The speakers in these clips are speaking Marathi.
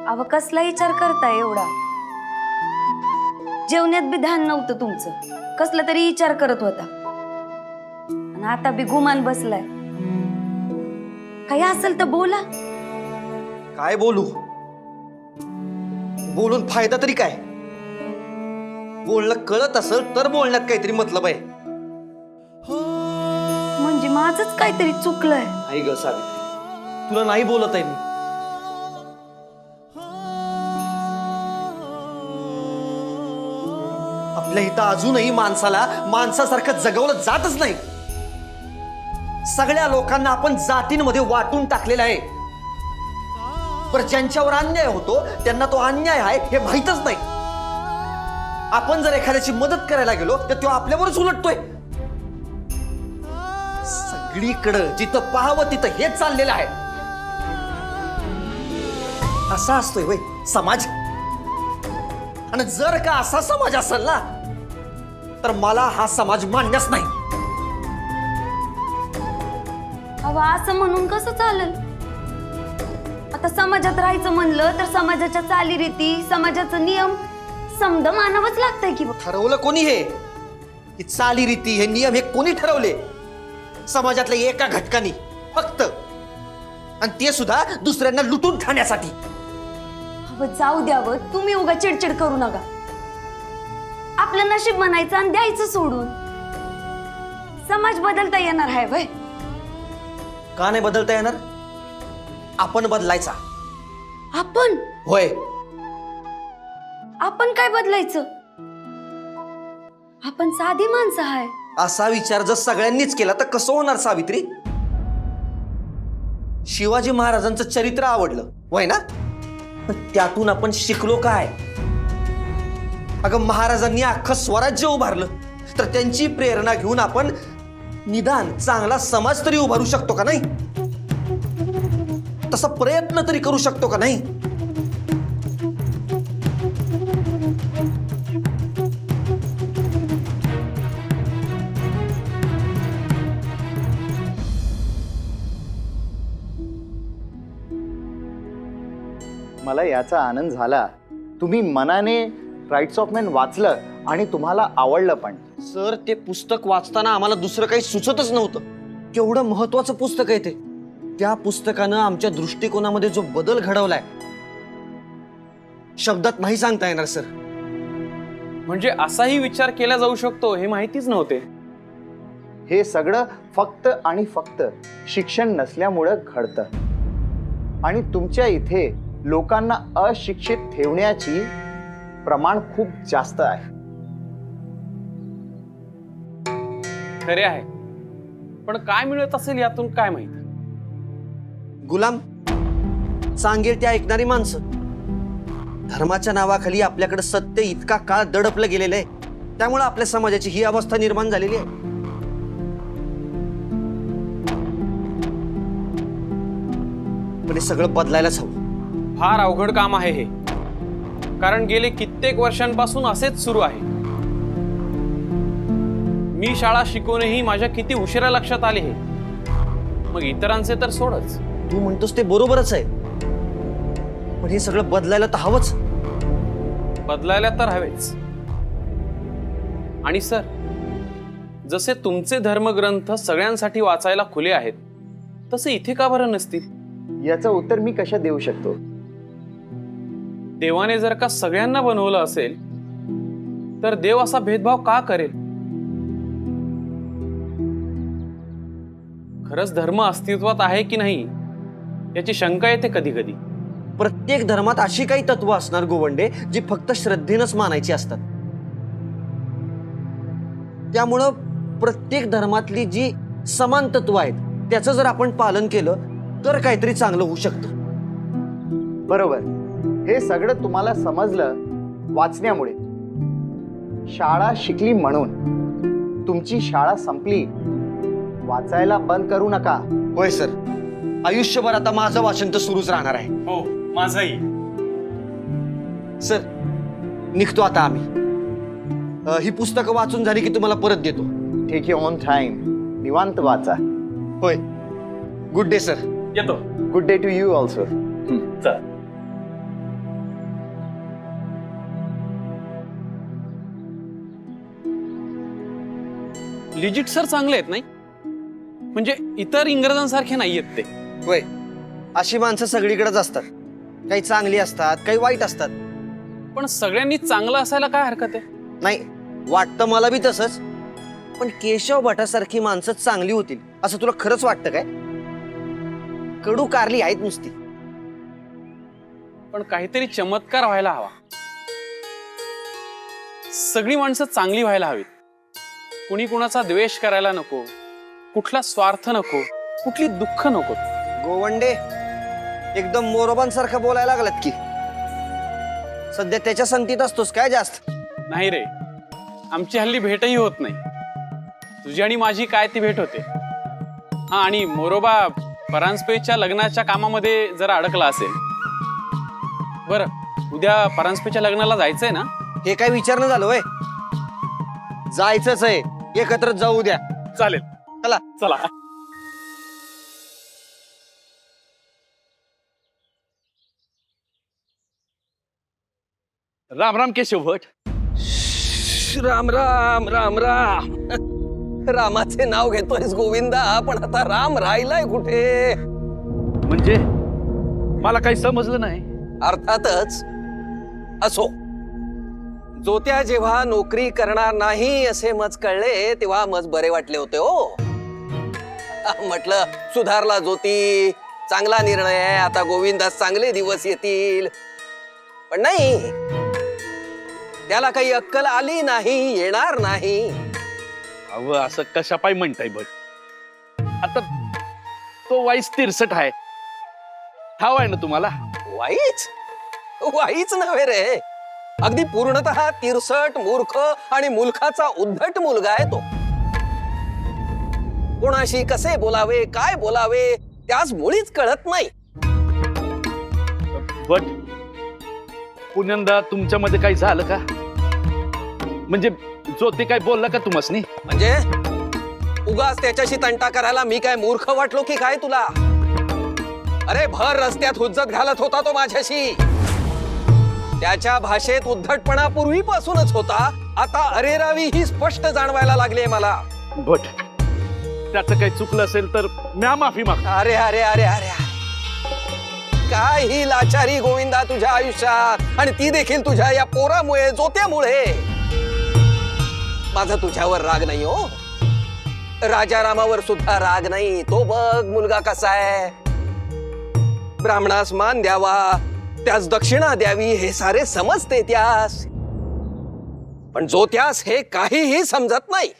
अव कसला विचार करताय एवढा? जेवण्यात बी ध्यान नव्हतं तुमचं, कसला तरी विचार करत होता आणि आता बी गुमान बसलाय. काही असेल तर बोला. काय बोलू? बोलून फायदा तरी काय? बोलणं कळत असेल तर बोलण्यात काहीतरी मतलब आहे. म्हणजे माझंच काहीतरी चुकलंय. आई ग सावित्री, तुला नाही बोलत आहे मी. आपल्या इथं अजूनही माणसाला माणसासारखं जगवलं जातच नाही. सगळ्या लोकांना आपण जातींमध्ये वाटून टाकलेलं आहे. पर ज्यांच्यावर अन्याय होतो त्यांना तो अन्याय आहे हे माहीतच नाही. आपण जर एखाद्याची मदत करायला गेलो तर तो आपल्यावरच उलटतोय. सगळीकडं जिथं पाहावं तिथं हेच चाललेलं आहे. असा असतोय वय समाज. आणि जर का असा समाज असेल ना तर मला हा समाज मान्यच नाही. अव असं म्हणून कसं चालेल? आता समाजात राहायचं म्हणलं तर समाजाच्या चालीरीती, समाजाचा नियम समद मानावंच लागतंय की. ठरवलं कोणी हे? ही चालीरीती, हे नियम हे कोणी ठरवले? समाजातल्या एका घटकानी फक्त, आणि ते सुद्धा दुसऱ्यांना लुटून खाण्यासाठी. अव जाऊ द्यावं, तुम्ही उगा चिडचिड करू नका. आपलं नशीब म्हणायचं आणि द्यायचं सोडून. समाज बदलता येणार आहे वय? का नाही बदलता येणार? आपण बदलायचा. आपण? होय. आपण काय बदलायचं? आपण साधी माणसं आहे. असा विचार जर सगळ्यांनीच केला तर कसं होणार सावित्री? शिवाजी महाराजांचं चरित्र आवडलं होय ना? त्यातून आपण शिकलो काय? अगं महाराजांनी अख्खं स्वराज्य उभारलं, तर त्यांची प्रेरणा घेऊन आपण निदान चांगला समाज तरी उभारू शकतो का नाही? तसा प्रयत्न तरी करू शकतो का नाही? मला याचा आनंद झाला. तुम्ही मनाने राईट्स ऑफ मॅन वाचलं आणि तुम्हाला आवडलं पण. सर, ते पुस्तक वाचताना आम्हाला दुसरं काही सुचतच नव्हतं. केवढं महत्वाचं पुस्तक आहे ते. त्या पुस्तकानं आमच्या दृष्टिकोनामध्ये जो बदल घडवलाय शब्दात नाही सांगता येणार सर. म्हणजे असाही विचार केला जाऊ शकतो हे माहितीच नव्हते. हे सगळं फक्त आणि फक्त शिक्षण नसल्यामुळं घडतं. आणि तुमच्या इथे लोकांना अशिक्षित ठेवण्याची प्रमाण खूप जास्त आहे. खरे आहे, पण काय मिळत असेल यातून काय माहित? गुलाम, सांगेल ते ऐकणारी माणसं. धर्माच्या नावाखाली आपल्याकडे सत्य इतका काळ दडपलं गेलेलं आहे, त्यामुळे आपल्या समाजाची ही अवस्था निर्माण झालेली आहे. पण हे सगळं बदलायलाच हवं. फार अवघड काम आहे हे, कारण गेले कित्येक वर्षांपासून असेच सुरू आहे. मी शाळा शिकूनही माझ्या किती उशिरा लक्षात आले हे. मग इतरांचे तर सोडच. तू म्हणतोस ते बरोबरच आहे, पण हे सगळं बदलायला तर हवंच. बदलायला तर हवेच. आणि सर, जसे तुमचे धर्मग्रंथ सगळ्यांसाठी वाचायला खुले आहेत, तसे इथे का बरं नसतील? याचं उत्तर मी कशा देऊ शकतो? देवाने जर का सगळ्यांना बनवलं असेल तर देव असा भेदभाव का करेल? खरंच धर्म अस्तित्वात आहे की नाही याची शंका येते कधी कधी. प्रत्येक धर्मात अशी काही तत्व असणार गोवंडे जी फक्त श्रद्धेनंच मानायची असतात. त्यामुळं प्रत्येक धर्मातली जी समान तत्व आहेत त्याचं जर आपण पालन केलं तर काहीतरी चांगलं होऊ शकतं. बरोबर. हे सगळं तुम्हाला समजलं वाचण्यामुळे. शाळा शिकली म्हणून तुमची शाळा संपली. वाचायला बंद करू नका. होय सर, आयुष्यभर आता माझं वाचन तर सुरूच राहणार आहे. हो, माझंही. सर, निघतो आता आम्ही. ही पुस्तकं वाचून झाली की तुम्हाला परत देतो. Take you on time. निवांत वाचा. होय. Good day sir. येतो. Good day to you also. चल. लिजिट सर चांगले आहेत नाही, म्हणजे इतर इंग्रजांसारखे नाही आहेत ते. होय, अशी माणसं सगळीकडेच असतात. काही चांगली असतात, काही वाईट असतात. पण सगळ्यांनी चांगलं असायला काय हरकत आहे? नाही, वाटतं मला बी तसंच. पण केशव भटासारखी माणसं चांगली होतील असं तुला खरंच वाटतं काय? कडू कारली आहेत नुसती. पण काहीतरी चमत्कार व्हायला हवा. सगळी माणसं चांगली व्हायला हवीत. कुणी कुणाचा द्वेष करायला नको, कुठला स्वार्थ नको, कुठली दुःख नको. गोवंडे, एकदम मोरोबांसारखं बोलायला लागलात की. सध्या त्याच्या संगतीत असतोस काय जास्त? नाही रे, आमची हल्ली भेटही होत नाही. तुझी आणि माझी काय ती भेट होते. हा, आणि मोरोबा परांजपेच्या लग्नाच्या कामामध्ये जरा अडकला असेल. बरं, उद्या परांजपेच्या लग्नाला जायचंय ना? हे काय विचारणं झालं होय? जायचंच आहे, एकत्र जाऊ द्या. चालेल, चला. चला. राम राम केशव भट. राम राम राम राम. रामाचे नाव घेतोयस गोविंदा, पण आता राम राहिलाय कुठे? म्हणजे मला काही समजलं नाही. अर्थातच. असो, जोत्या जेव्हा नोकरी करणार नाही असे मज कळले तेव्हा मज बरे वाटले होते हो. म्हटलं सुधारला ज्योती, चांगला निर्णय आहे, आता गोविंदास चांगले दिवस येतील. पण नाही, त्याला काही अक्कल आली नाही, येणार नाही. अव असं कशापाय म्हणताय भट? आता तो वाईस तिरसट आहे, ठाव आहे ना तुम्हाला? वाईच वाईच नव्हे रे, अगदी पूर्णतः तिरसट, मूर्ख आणि मुलखाचा उद्धट मुलगा आहे तो. कोणाशी कसे बोलावे, काय बोलावे त्यास मुळीच कळत नाही. भट, पुण्यांदा तुमच्यामध्ये काही झालं का? म्हणजे ज्योती काय बोलला का तुम्हासनी? म्हणजे उगाच त्याच्याशी तंटा करायला मी काय मूर्ख वाटलो की काय तुला? अरे भर रस्त्यात हुज्जत घालत होता तो माझ्याशी. त्याच्या भाषेत उद्धटपणा पूर्वीपासूनच होता, आता अरेरावी ही स्पष्ट जाणवायला लागली मला. भट, त्याचं काही चुकलं असेल तर म्या माफी माग. अरे अरे अरे अरे, काय ही लाचारी गोविंदा तुझ्या आयुष्यात, आणि ती देखील तुझ्या या पोरामुळे, जोत्यामुळे. माझा तुझ्यावर राग नाही हो, राजारामावर सुद्धा राग नाही. तो बघ मुलगा कसा आहे. ब्राह्मणास मान द्यावा, त्यास दक्षिणा द्यावी, हे सारे समजते त्यास. पण जोत्यास हे काहीही समजत नाही.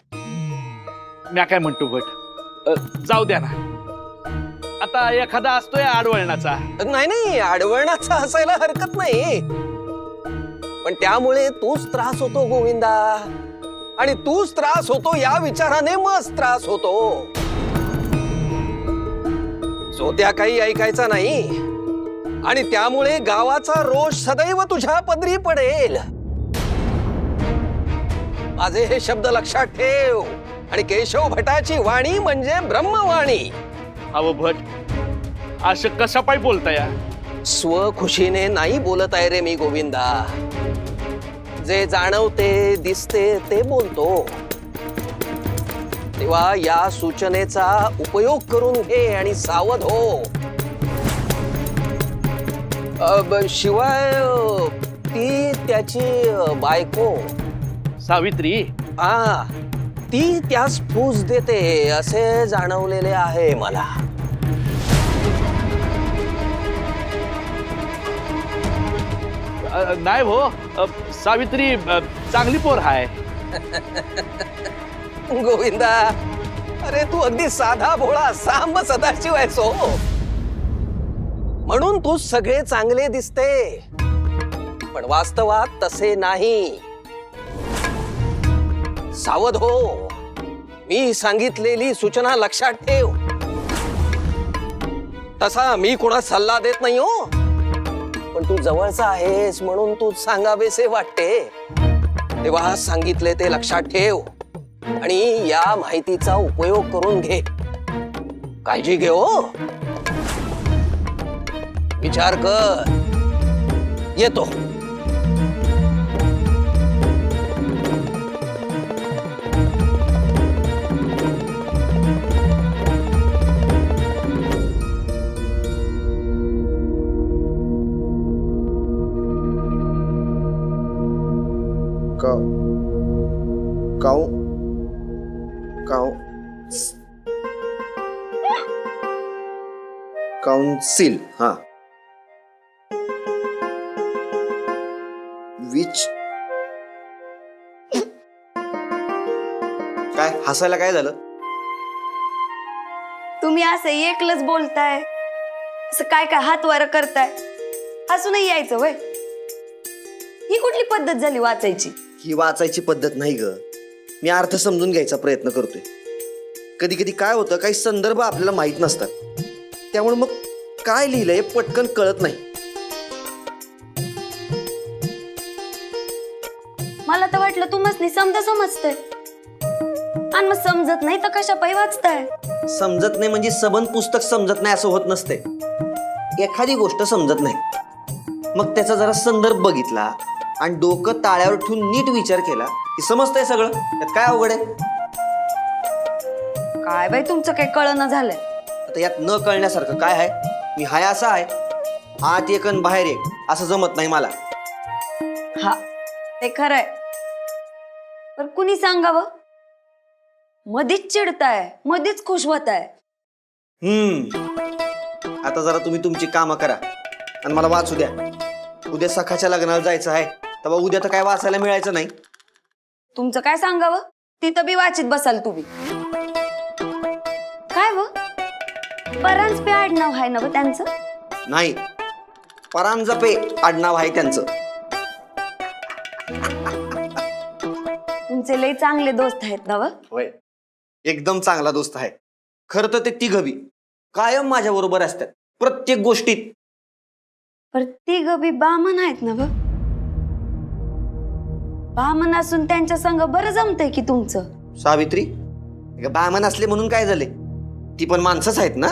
म्या काय म्हणतो भट, जाऊ द्या ना. आता एखादा असतोय आडवळणाचा. नाही नाही, आडवळणाचा असायला हरकत नाही, पण त्यामुळे तूच त्रास होतो गोविंदा, आणि तूच त्रास होतो या विचाराने मस्त त्रास होतो. जोत्या काही ऐकायचा नाही, आणि त्यामुळे गावाचा रोष सदैव तुझ्या पदरी पडेल. माझे हे शब्द लक्षात ठेव. आणि केशव भटाची वाणी म्हणजे ब्रह्मवाणी. अव भट, असं कसा पाय बोलताय? स्वखुशीने नाही बोलत आहे रे मी गोविंदा. जे जाणवते, दिसते ते बोलतो. तेव्हा या सूचनेचा उपयोग करून घे आणि सावध हो. शिवाय ती त्याची बायको सावित्री, हा, ती त्यास फूस देते असे जाणवलेले आहे मला. नाही हो, सावित्री चांगली पोर आहे. गोविंदा, अरे तू अगदी साधा भोळा सांब सदाशिव आहेस हो. म्हणून तू सगळे चांगले दिसते, पण वास्तवात तसे नाही. सावध हो. मी सांगितलेली सूचना लक्षात ठेव. तसा मी कोणा सल्ला देत नाही हो, पण तू जवळचा आहेस म्हणून तू सांगावेसे वाटते. तेव्हा सांगितले ते लक्षात ठेव आणि या माहितीचा उपयोग करून घे. काळजी घे हो. विचार कर. येतो. काउ काउ काउ काउन्सिल हा विच काय हसायला काय झालं? तुम्ही असं एकलच बोलताय, असं काय काय हात वर करताय, हसूनही यायचं वय. ही कुठली पद्धत झाली वाचायची? ही वाचायची पद्धत नाही ग, मी अर्थ समजून घ्यायचा प्रयत्न करतोय. कधी कधी काय होतं, काही संदर्भ आपल्याला माहित नसतात, त्यामुळे मग काय लिहिलंय पटकन कळत नाही. मला तर वाटलं तुम्हाला समजतंय, आणि मग समजत नाही तर कशा पायी वाचताय? समजत नाही म्हणजे सबंध पुस्तक समजत नाही असं होत नसते. एखादी गोष्ट समजत नाही, मग त्याचा जरा संदर्भ बघितला आणि डोकं ताळ्यावर ठेवून नीट विचार केला की समजतंय सगळं. त्यात काय अवघड आहे? काय बाई तुमचं काही कळना झालंय. आता यात न कळण्यासारखं काय आहे? मी हाय असं आहे, आत एक आणि बाहेर एक असं जमत नाही मला. हा ते खरंय, पण कुणी सांगावं? मधीच चिडताय, मधीच खुश होताय. आता जरा तुम्ही तुमची कामं करा आणि मला वाचू द्या. उद्या सखाच्या लग्नाला जायचं आहे, तेव्हा उद्या तर काय वाचायला मिळायचं नाही. तुमचं काय सांगावं? तिथं बी वाचित बसाल तुम्ही. काय व परांजपे आडनाव आहे ना व त्यांचं? नाही, परांजपे आडनाव आहे त्यांचं. तुमचे लय चांगले दोस्त आहेत ना व? होय, एकदम चांगला दोस्त आहे. खरं तर ते तिघबी कायम माझ्या बरोबर असतात प्रत्येक गोष्टीत. पर तिघ बी बामण आहेत ना व? बामण असून त्यांच्या संग बरं जमतंय की तुमचं. सावित्री, बामण असले म्हणून काय झाले? ती पण माणसंच आहेत ना.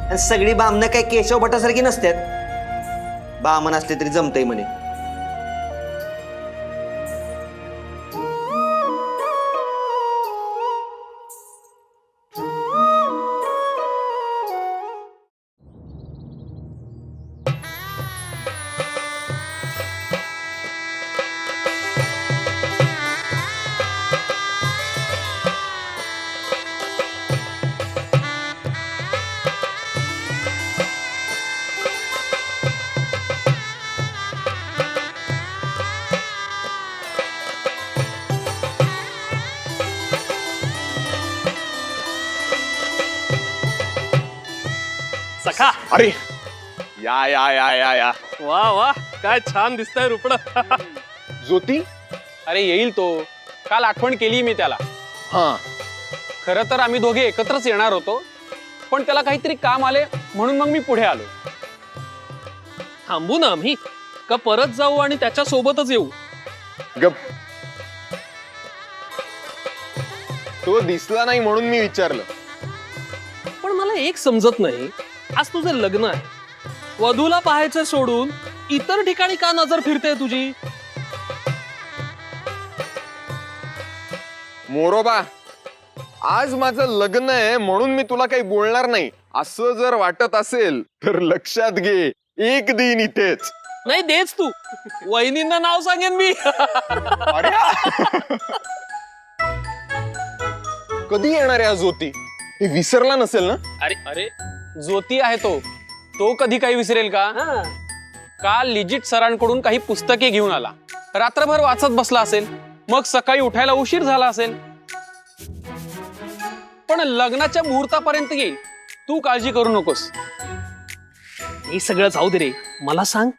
आणि सगळी बामणं काय केशव भटासारखी नसतात. बामण असले तरी जमतंय म्हणे. सखा, अरे या या या या या वा वा, काय छान दिसतंय रुपड. ज्योती, अरे येईल तो, काल आठवण केली मी त्याला. हा, खरं तर आम्ही दोघे एकत्रच येणार होतो, पण त्याला काहीतरी काम आले म्हणून मग मी पुढे आलो. थांबू ना आम्ही, का परत जाऊ आणि त्याच्या सोबतच येऊ? गप. तो दिसला नाही म्हणून मी विचारलं. पण मला एक समजत नाही, आज तुझं लग्न आहे, वधूला पाहायचं सोडून इतर ठिकाणी का नजर फिरते तुझी? मोरोबा, आज माझं लग्न आहे म्हणून मी तुला काही बोलणार नाही असं जर वाटत असेल तर लक्षात घे, एक दिन इथेच. नाही देच तू, वहिनींना नाव सांगेन मी. अरे कधी येणार आहे ज्योती? हे विसरला नसेल ना? अरे अरे, ज्योती आहे तो कधी काही विसरेल का? काल लिजिट सरांकडून काही पुस्तके घेऊन आला, रात्रभर वाचत बसला असेल, मग सकाळी उठायला उशीर झाला असेल, पण लग्नाच्या मुहूर्तापर्यंत येईल. तू काळजी करू नकोस. हे सगळं जाऊ दे रे, मला सांग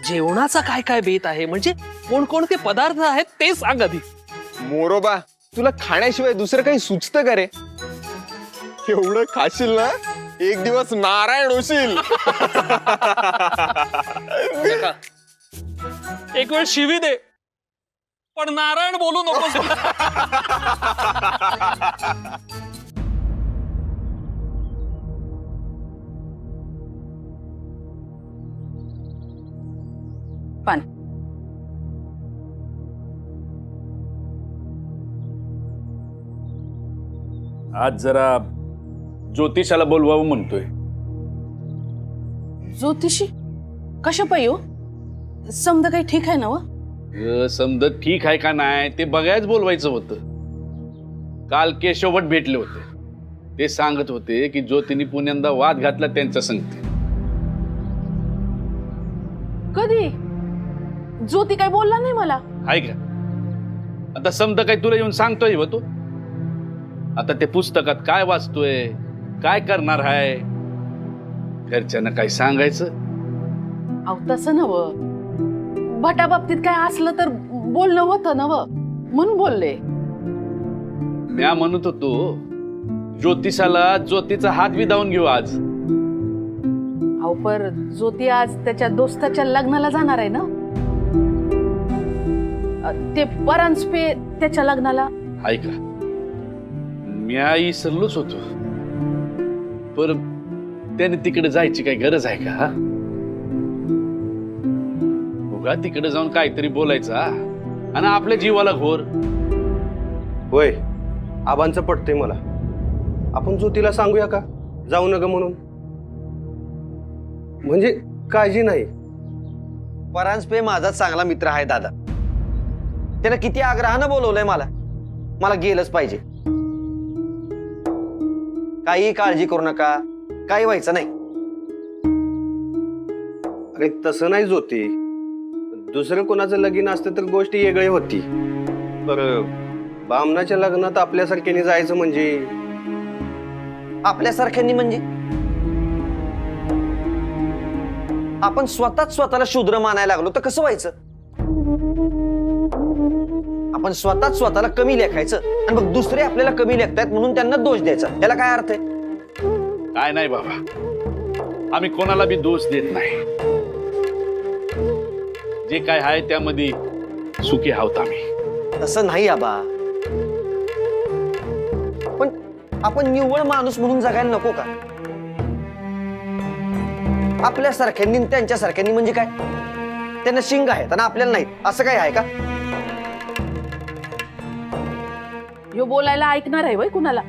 जेवणाचा काय काय बेत आहे, म्हणजे कोणकोणते पदार्थ आहेत ते सांग आधी. मोरोबा, तुला खाण्याशिवाय दुसरं काही सुचतं का रे? एवढं खाशील ना, एक दिवस नारायण होशील. एक वेळ शिवी दे, पण नारायण बोलू नकोस. आज जरा ज्योतिषाला बोलवावं म्हणतोय. ज्योतिषी कशा पायी हो? समजा काही ठीक आहे ना व? समजत ठीक आहे का नाही ते बघायच बोलवायचं होतं. काल केशवभट भेटले होते. ते सांगत होते की ज्योतीने पुण्यांदा वाद घातला त्यांच्या संगती. कधी? ज्योती काय बोलला नाही मला. आहे का? आता समजा काय तुला येऊन सांगतोय हो तू? आता ते पुस्तकात काय वाचतोय, काय करणार आहे, घरच्यांना काय सांगायचं? अहो तसं नव, भटा बाबतीत काय असलं तर बोलणं होतं नव, म्हणून बोलले. म्या म्हणत होतो ज्योतिषाला ज्योतीचा हात विधावून घेऊ आज. अहो पर ज्योती आज त्याच्या दोस्ताच्या लग्नाला जाणार आहे ना. ते परांजपे त्याच्या लग्नाला. आहे का? म्या इसरलोच होतो. पर त्याने तिकडे जायची काही गरज आहे का? उगा तिकडे जाऊन काहीतरी बोलायचा आणि आपल्या जीवाला घोर. होय, आबांचं पटतंय मला. आपण ज्योतीला सांगूया का जाऊ नका म्हणून? म्हणजे काळजी नाही. परांजपे माझा चांगला मित्र आहे दादा. त्यानं किती आग्रहानं बोलवलंय मला. मला गेलंच पाहिजे. काही काळजी करू नका, काही व्हायचं नाही. अरे तसं नाही ज्योती. दुसरं कोणाचं लगीन असतं तर गोष्ट वेगळी होती. तर बामणाच्या लग्नात आपल्यासारख्याने जायचं म्हणजे? आपल्यासारख्यांनी म्हणजे आपण स्वतःच स्वतःला शूद्र मानायला लागलो तर कसं व्हायचं? आपण स्वतःच स्वतःला कमी लेखायचं आणि मग दुसरे आपल्याला कमी लेखतायत म्हणून त्यांना दोष द्यायचा. याला काय अर्थ आहे? काय नाही बाबा, आम्ही कोणाला बी दोष देत नाही. जे काय आहे त्यामध्ये सुखी आहोत आम्ही. तसं नाही आबा. पण आपण निव्वळ माणूस म्हणून जगायला नको का? आपल्यासारख्यांनी आणि त्यांच्यासारख्यांनी म्हणजे काय? त्यांना शिंग आहेत आणि आपल्याला नाहीत, असं काय आहे का? यो बोलायला ऐकणार आहे वय कुणाला?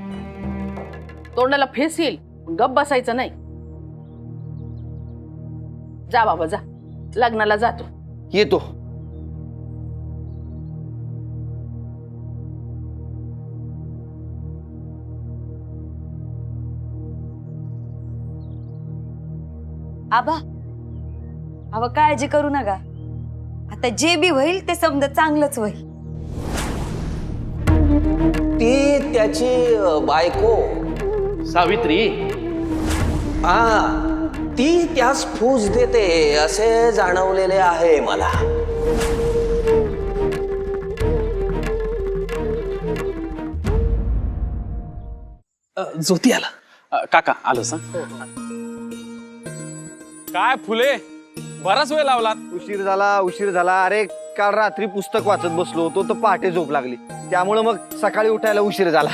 तोंडाला फेस येईल, गप बसायचं नाही. जा बाबा जा, लग्नाला जातो. येतो. आबा, अव काळजी करू नका. आता जे बी होईल ते समजा चांगलंच होईल. ती त्याची बायको सावित्री. हा, ती त्यास फूस देते असे जाणवलेले आहे मला. ज्योती आला. काका आलं सांग. काय फुले, बराच वेळ लावलात. उशीर झाला. अरे काल रात्री पुस्तक वाचत बसलो होतो तर पहाटे झोप लागली. त्यामुळे मग सकाळी उठायला उशीर झाला.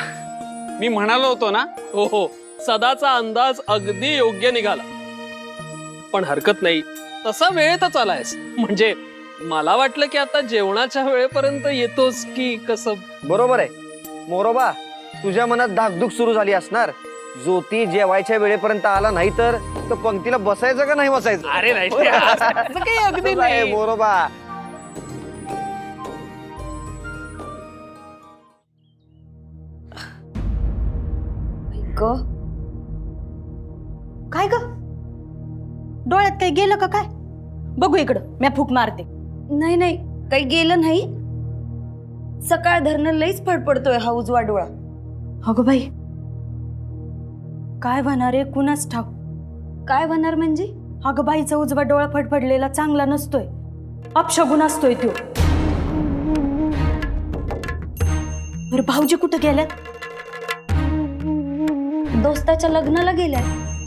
मी म्हणालो होतो ना. हो हो, सदाचा अंदाज अगदी योग्य निघाला. पण हरकत नाही, तसा वेळेतच आलायस. म्हणजे मला वाटलं की आता जेवणाच्या वेळेपर्यंत येतोस की कसं. बरोबर आहे मोरोबा. तुझ्या मनात धाकधूक सुरू झाली असणार. ज्योती जेवायच्या वेळेपर्यंत आला नाही तर पंक्तीला बसायचं का नाही बसायचं? अरे नाही, असं काही अगदी नाही मोरोबा. काय ग, डोळ्यात काही गेलं का काय? बघू इकडं, मी फूक मारते. नाही नाही, काही गेलं नाही. सकाळ धरणं लईच फडफडतोय हा उजवा डोळा. अगं बाई, काय होणार आहे कुणाच ठाऊक. काय होणार म्हणजे? अगं बाईचा उजवा डोळा फडफडलेला चांगला नसतोय, अपशगुन असतोय तो. बरं भाऊजी कुठं गेल्यात? दोस्ताच्या लग्नाला गेल्यात.